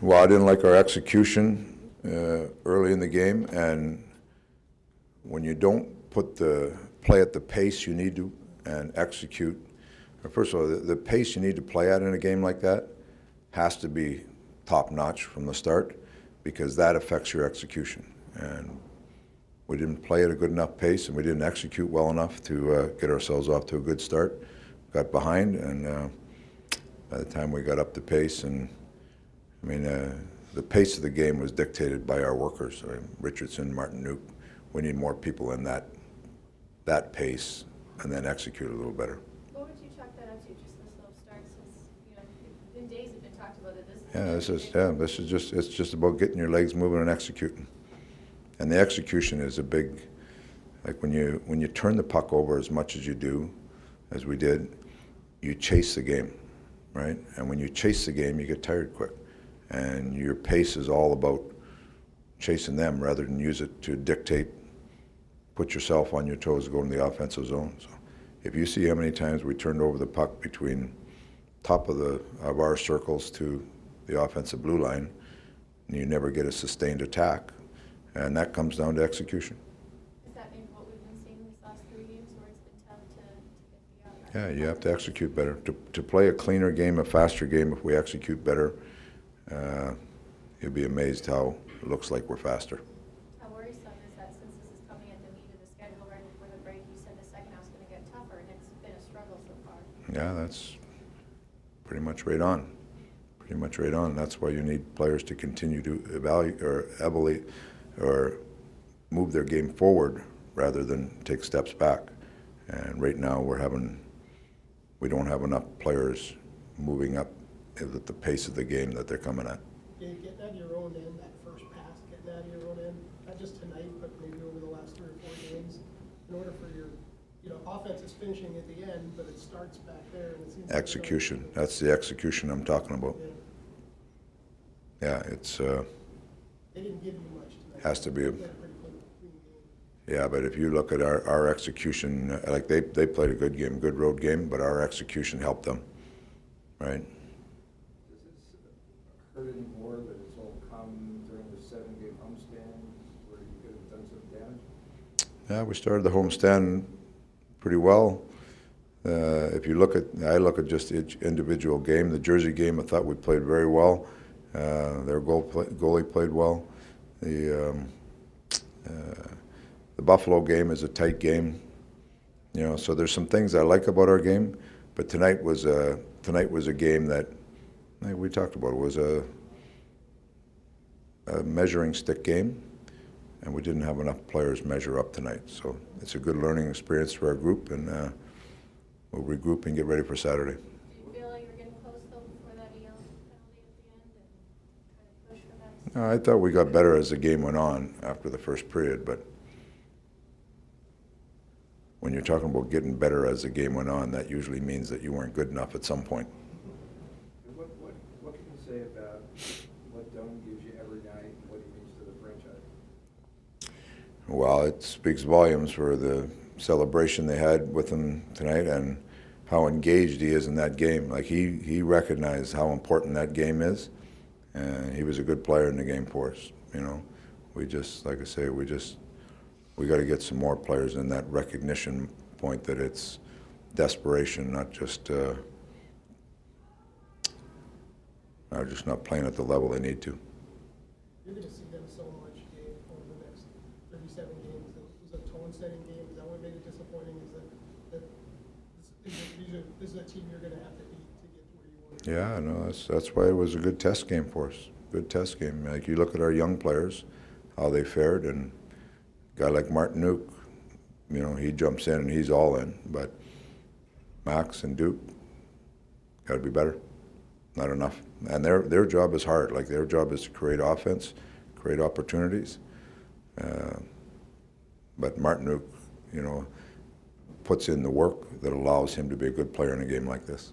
Well, I didn't like our execution early in the game, and when you don't play at the pace you need to and execute, first of all, the pace you need to play at in a game like that has to be top-notch from the start, because that affects your execution. And we didn't play at a good enough pace, and we didn't execute well enough to get ourselves off to a good start. Got behind, and by the time we got up the pace, and I mean, the pace of the game was dictated by our workers, Richardson, Martin. We need more people in that pace, and then execute a little better. What would you chalk that up to? Just the slow start, since in days have been talked about it. It's just about getting your legs moving and executing. And the execution is a big, like when you turn the puck over as much as you do, as we did, you chase the game, right? And when you chase the game, you get tired quick. And your pace is all about chasing them rather than use it to dictate, put yourself on your toes, go in the offensive zone. So if you see how many times we turned over the puck between top of our circles to the offensive blue line, you never get a sustained attack, and that comes down to execution. Is that maybe what we've been seeing these last 3 games, where it's been tough to get the Yeah, you have to execute better. To play a cleaner game, a faster game, if we execute better, you'll be amazed how it looks like we're faster. How worrisome is that, since this is coming at the meat of the schedule right before the break? You said the second half's going to get tougher, and it's been a struggle so far. Yeah, that's pretty much right on. Pretty much right on. That's why you need players to continue to evaluate or move their game forward rather than take steps back. And right now we don't have enough players moving up at the pace of the game that they're coming at. Yeah, getting out of your own end, that first pass, getting out of your own end, not just tonight, but maybe over the last 3 or 4 games, in order for your offense is finishing at the end, but it starts back there. And it seems execution. That's the execution I'm talking about. Yeah, it's. They didn't give you much tonight. Has to be. They played a pretty clean game. Yeah, but if you look at our execution, like they played a good game, good road game, but our execution helped them, right? Does it hurt anymore that it's all come during the 7-game homestand where you could have done some damage? Yeah, we started the homestand pretty well. If you I look at just each individual game. The Jersey game, I thought we played very well. Their goalie played well. The Buffalo game is a tight game, so there's some things I like about our game. But tonight was a game that, like we talked about, it was a measuring stick game, and we didn't have enough players measure up tonight. So it's a good learning experience for our group, and we'll regroup and get ready for Saturday. Do you feel like you were getting close, though, before that EL penalty at the end, and try to push for that? I thought we got better as the game went on after the first period, but when you're talking about getting better as the game went on, that usually means that you weren't good enough at some point. What can you say about what Doan gives you every night and what he means to the franchise? Well, it speaks volumes for the celebration they had with him tonight and how engaged he is in that game. Like he recognized how important that game is, and he was a good player in the game for us. We just, like I say, we got to get some more players in that recognition point that it's desperation, not just not playing at the level they need to. You're going to see them so much, Dave, over the next 37 games. It was a tone-setting game. Is that what made it disappointing? Is that this is a team you're going to have to beat to get to where you want to Yeah, no, that's why it was a good test game for us. Good test game. Like you look at our young players, how they fared, and a guy like Martin, he jumps in and he's all in. But Max and Duke got to be better. Not enough. And their job is hard. Like their job is to create offense, create opportunities. But Martin, puts in the work that allows him to be a good player in a game like this.